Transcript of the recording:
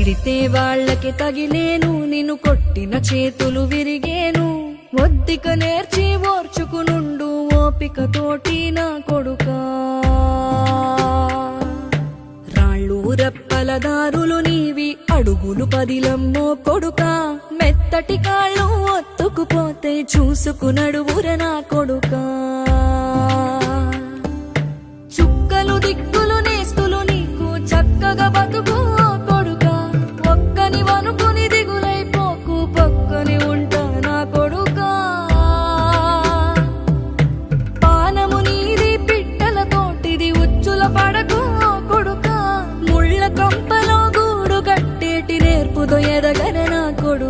తిడితే వాళ్ళకి తగిలేను, నిన్ను కొట్టిన చేతులు విరిగేను. ఒద్దిక నేర్చి ఓర్చుకునుండు ఓపికతోటి నా కొడుకా. రాళ్ళు రెప్పల దారులు నీవి, అడుగులు పదిలమ్మో కొడుకా. మెత్తటి కాళ్ళు ఒత్తుకుపోతే చూసుకునడువుర నా కొడుకా. చుక్కలు దిక్కులు నేస్తులు నీకు చక్కగా బతుకు కొడుకా. ఒక్కని వనుకుని దిగులైపోకు, పక్కని ఉంటా నా కొడుకా. పానము నీది పిట్టల తోటిది, ఉచ్చుల పడకు కొడుకా. ముళ్ళ కంపలో గూడు కట్టేటి నేర్పుతో ఎదగన నా కొడుకా.